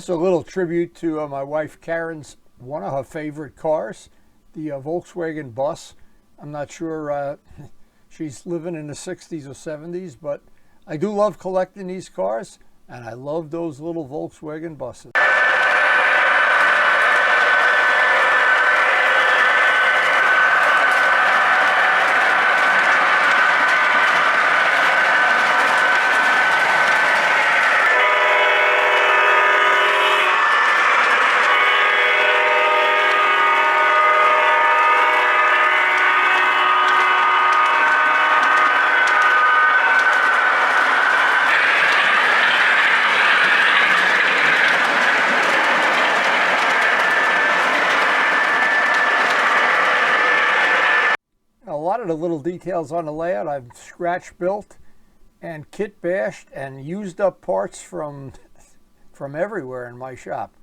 Just a little tribute to my wife Karen's, one of her favorite cars, the Volkswagen bus. I'm not sure she's living in the 60s or 70s, but I do love collecting these cars, and I love those little Volkswagen buses. A lot of the little details on the layout I've scratch built and kit bashed and used up parts from everywhere in my shop.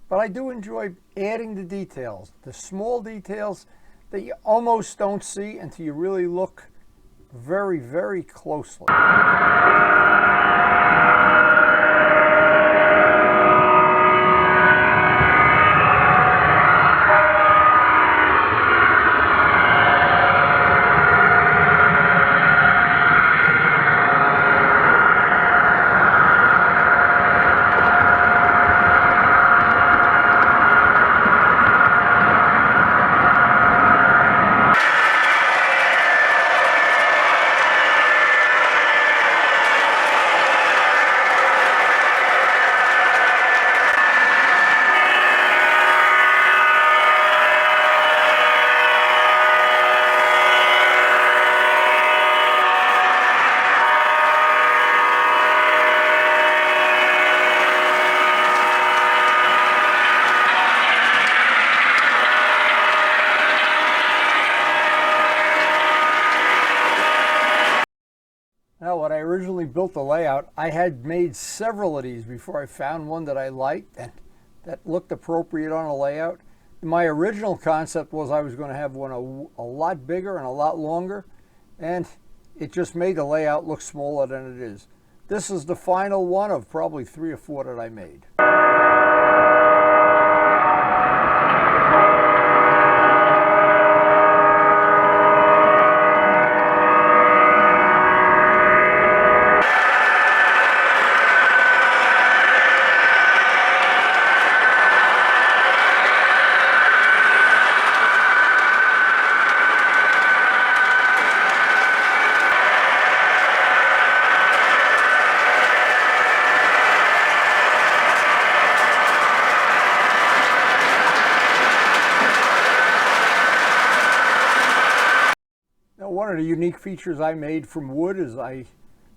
But I do enjoy adding the details, the small details that you almost don't see until you really look very, very closely. Now, when I originally built the layout, I had made several of these before I found one that I liked and that looked appropriate on a layout. My original concept was I was going to have one a lot bigger and a lot longer, and it just made the layout look smaller than it is. This is the final one of probably 3 or 4 that I made. One of the unique features I made from wood is I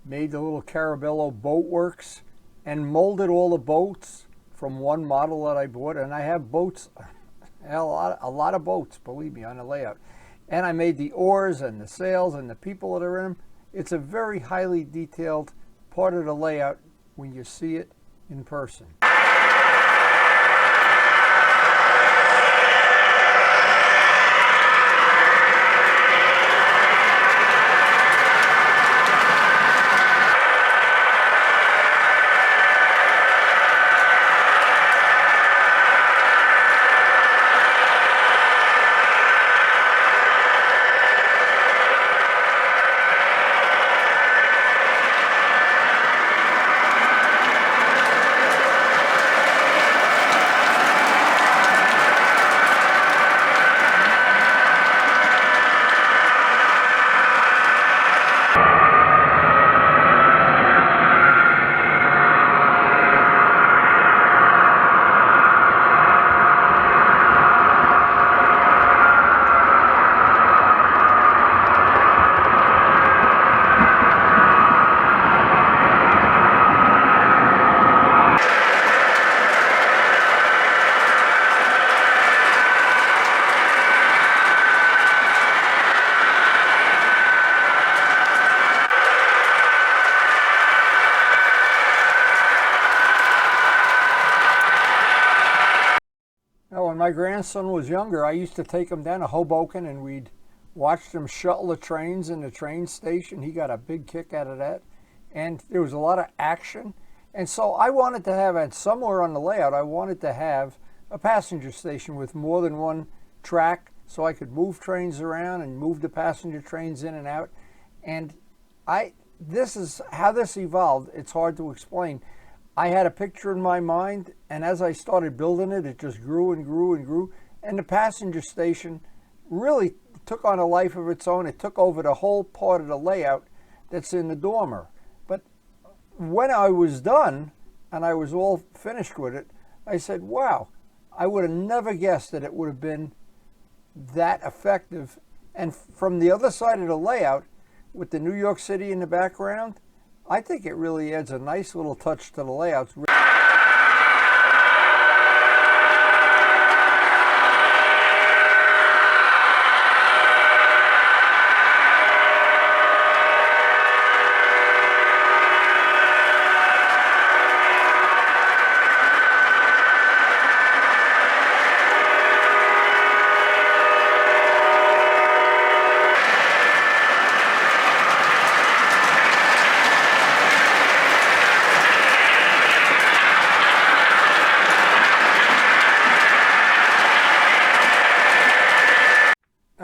made the little Carabello boat works and molded all the boats from one model that I bought, and I have boats, a lot of boats, believe me, on the layout. And I made the oars and the sails and the people that are in them. It's a very highly detailed part of the layout when you see it in person. When my grandson was younger, I used to take him down to Hoboken and we'd watch them shuttle the trains in the train station. He got a big kick out of that. And there was a lot of action. And so I wanted to have, and somewhere on the layout, I wanted to have a passenger station with more than one track so I could move trains around and move the passenger trains in and out. And this is how this evolved. It's hard to explain. I had a picture in my mind, and as I started building it, it just grew and grew and grew. And the passenger station really took on a life of its own. It took over the whole part of the layout that's in the dormer. But when I was done and I was all finished with it, I said, wow, I would have never guessed that it would have been that effective. And from the other side of the layout, with the New York City in the background, I think it really adds a nice little touch to the layouts.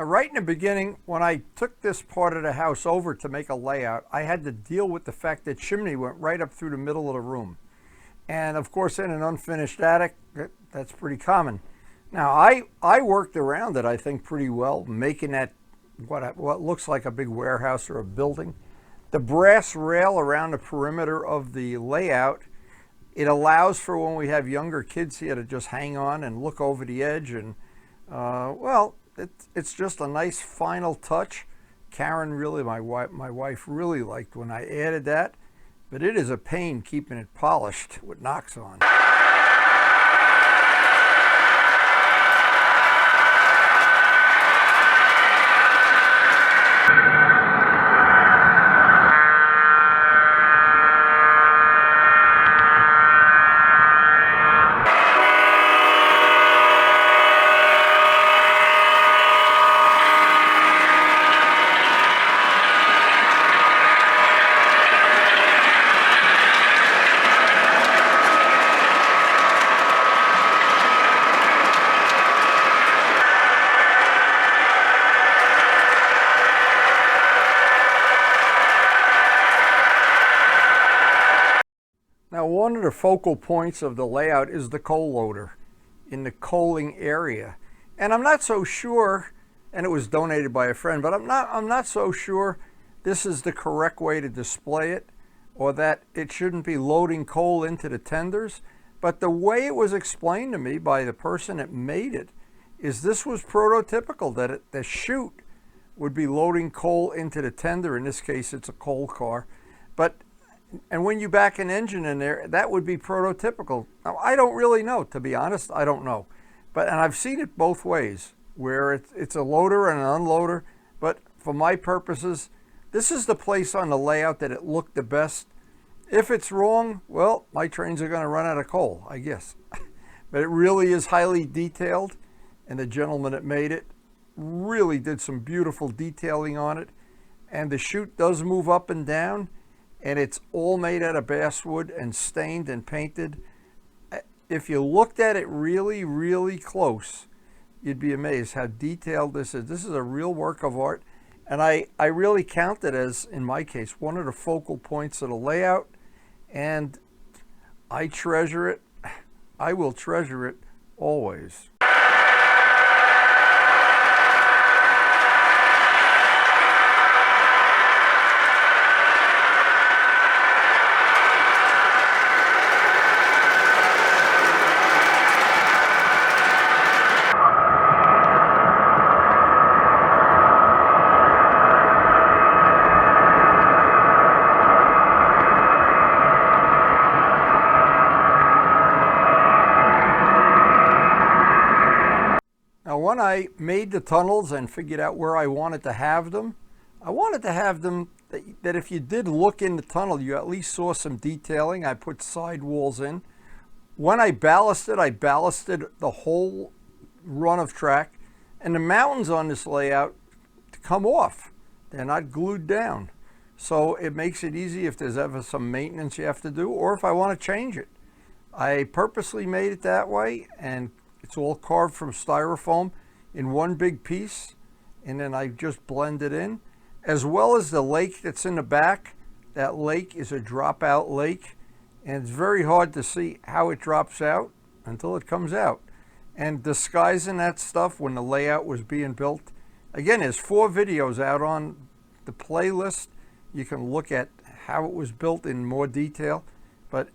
Right in the beginning, when I took this part of the house over to make a layout, I had to deal with the fact that chimney went right up through the middle of the room. And of course, in an unfinished attic, that's pretty common. Now, I worked around it, I think, pretty well, making that what looks like a big warehouse or a building. The brass rail around the perimeter of the layout, it allows for when we have younger kids here to just hang on and look over the edge. And, well, it's just a nice final touch. Karen really, my wife really liked when I added that, but it is a pain keeping it polished with knocks on. Now, one of the focal points of the layout is the coal loader in the coaling area. And I'm not so sure, and it was donated by a friend, but I'm not so sure this is the correct way to display it, or that it shouldn't be loading coal into the tenders. But the way it was explained to me by the person that made it is this was prototypical, that the chute would be loading coal into the tender. In this case, it's a coal car. And when you back an engine in there, that would be prototypical. Now, I don't really know, to be honest, I don't know. And I've seen it both ways, where it's a loader and an unloader. But for my purposes, this is the place on the layout that it looked the best. If it's wrong, well, my trains are going to run out of coal, I guess. But it really is highly detailed, and the gentleman that made it really did some beautiful detailing on it. And the chute does move up and down, and it's all made out of basswood and stained and painted. If you looked at it really, really close, you'd be amazed how detailed this is. This is a real work of art, and I really count it as, in my case, one of the focal points of the layout, and I treasure it. I will treasure it always. When I made the tunnels and figured out where I wanted to have them, I wanted to have them that if you did look in the tunnel, you at least saw some detailing. I put side walls in. When I ballasted the whole run of track, and the mountains on this layout come off. They're not glued down. So it makes it easy if there's ever some maintenance you have to do, or if I want to change it. I purposely made it that way, and it's all carved from styrofoam in one big piece, and then I just blend it in, as well as the lake that's in the back. That lake is a dropout lake, and it's very hard to see how it drops out until it comes out. And disguising that stuff when the layout was being built, again, there's 4 videos out on the playlist. You can look at how it was built in more detail, but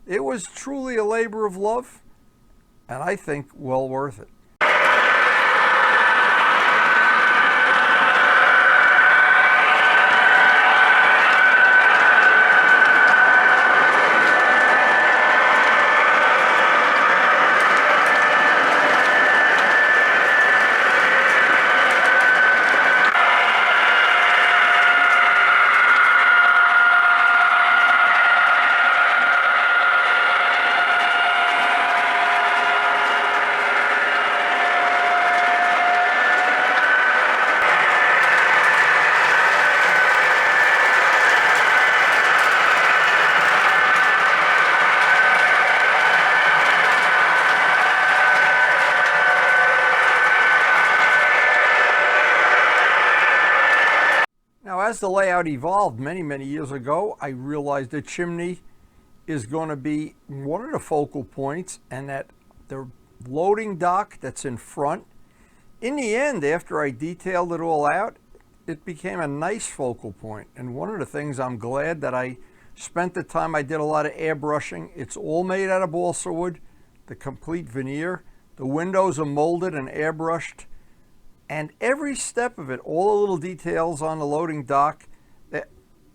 it was truly a labor of love, and I think well worth it. Now, as the layout evolved many years ago, I realized the chimney is going to be one of the focal points, and that the loading dock that's in front, in the end, after I detailed it all out, it became a nice focal point. And one of the things I'm glad that I spent the time, I did a lot of airbrushing. It's all made out of balsa wood, the complete veneer. The windows are molded and airbrushed. And every step of it, all the little details on the loading dock,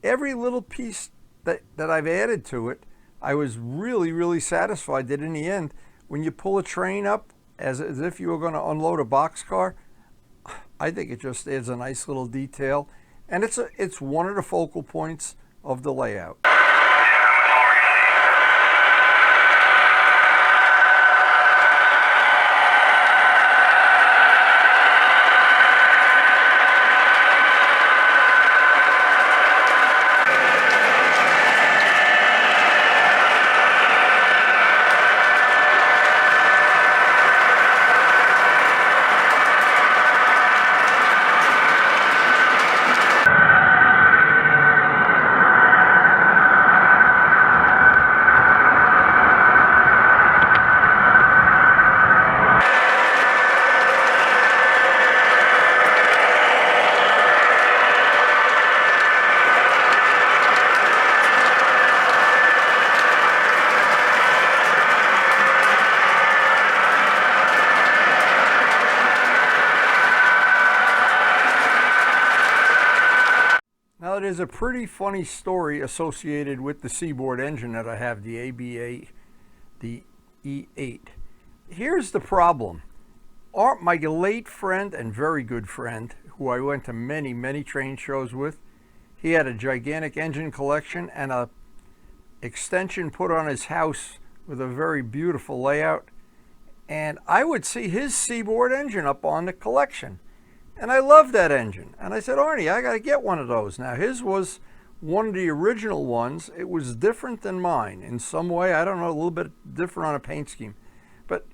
every little piece that I've added to it, I was really satisfied that in the end, when you pull a train up as if you were going to unload a boxcar, I think it just adds a nice little detail. And it's one of the focal points of the layout. Now, there's a pretty funny story associated with the Seaboard engine that I have, the ABA, the E8. Here's the problem. My late friend and very good friend, who I went to many train shows with, he had a gigantic engine collection and a extension put on his house with a very beautiful layout. And I would see his Seaboard engine up on the collection. And I loved that engine. And I said, Arnie, I got to get one of those. Now, his was one of the original ones. It was different than mine in some way. I don't know, a little bit different on a paint scheme. But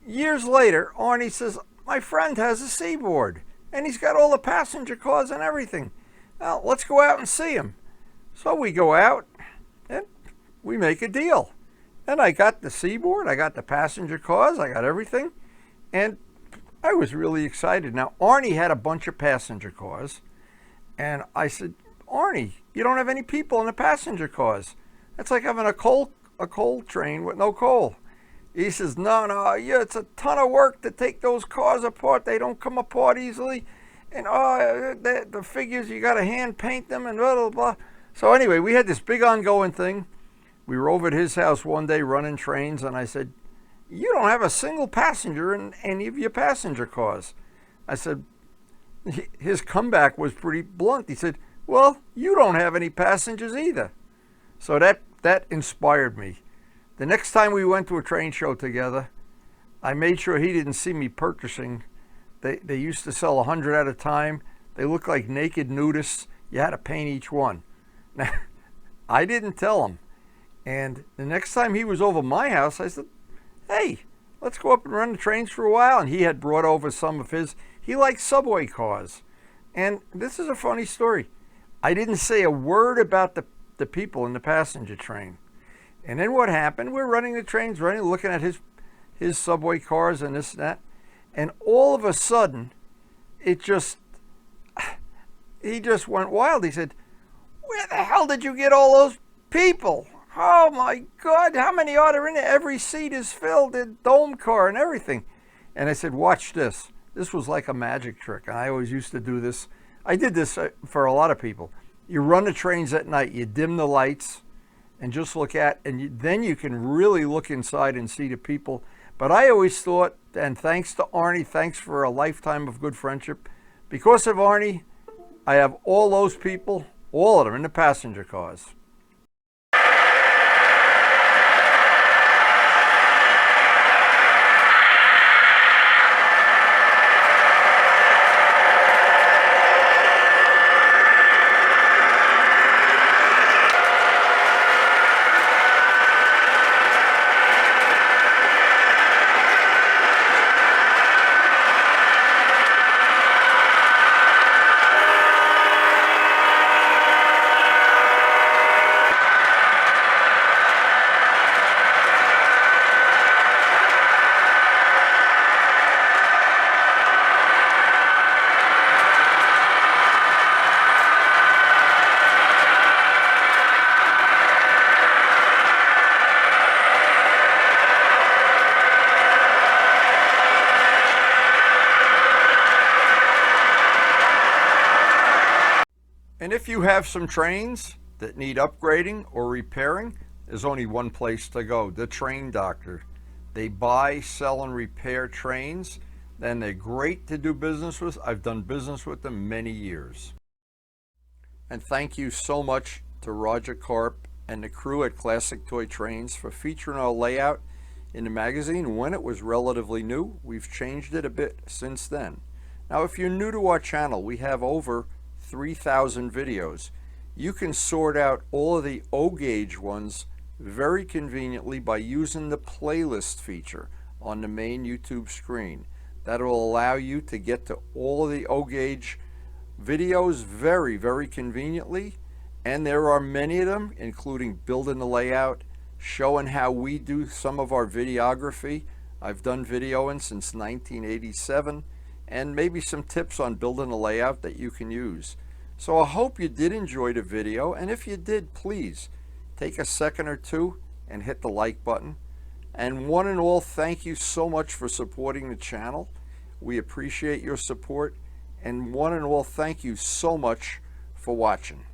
years later, Arnie says, my friend has a Seaboard, and he's got all the passenger cars and everything. Well, let's go out and see him. So we go out, and we make a deal. And I got the Seaboard, I got the passenger cars, I got everything. And I was really excited. Now, Arnie had a bunch of passenger cars, and I said, Arnie, you don't have any people in the passenger cars. That's like having a coal train with no coal. He says, no, yeah, it's a ton of work to take those cars apart. They don't come apart easily. And the figures, you got to hand paint them and blah, blah, blah. So anyway, we had this big ongoing thing. We were over at his house one day running trains, and I said, you don't have a single passenger in any of your passenger cars. I said, his comeback was pretty blunt. He said, well, you don't have any passengers either. So that inspired me. The next time we went to a train show together, I made sure he didn't see me purchasing. They used to sell 100 at a time. They looked like naked nudists. you had to paint each one. Now, I didn't tell him. And the next time he was over my house, I said, hey, let's go up and run the trains for a while. And he had brought over some of his, he likes subway cars. And this is a funny story. I didn't say a word about the people in the passenger train. And then what happened? We're running the trains, looking at his subway cars and this and that. And all of a sudden, he just went wild. He said, where the hell did you get all those people? Oh my God, how many are there in there? Every seat is filled, the dome car and everything. And I said, watch this. This was like a magic trick. And I always used to do this. I did this for a lot of people. You run the trains at night, you dim the lights, and just look at, and then you can really look inside and see the people. But I always thought, and thanks to Arnie, thanks for a lifetime of good friendship. Because of Arnie, I have all those people, all of them in the passenger cars. And if you have some trains that need upgrading or repairing, there's only one place to go, the Train Doctor. They buy, sell, and repair trains, and they're great to do business with. I've done business with them many years. And thank you so much to Roger Karp and the crew at Classic Toy Trains for featuring our layout in the magazine when it was relatively new. We've changed it a bit since then. Now, if you're new to our channel, we have over 3,000 videos. You can sort out all of the O-gauge ones very conveniently by using the playlist feature on the main YouTube screen. That will allow you to get to all of the O-gauge videos very, very conveniently. And there are many of them, including building the layout, showing how we do some of our videography. I've done videoing since 1987. And maybe some tips on building a layout that you can use. So I hope you did enjoy the video, and if you did, please take a second or two and hit the like button. And one and all, thank you so much for supporting the channel. We appreciate your support, and one and all, thank you so much for watching.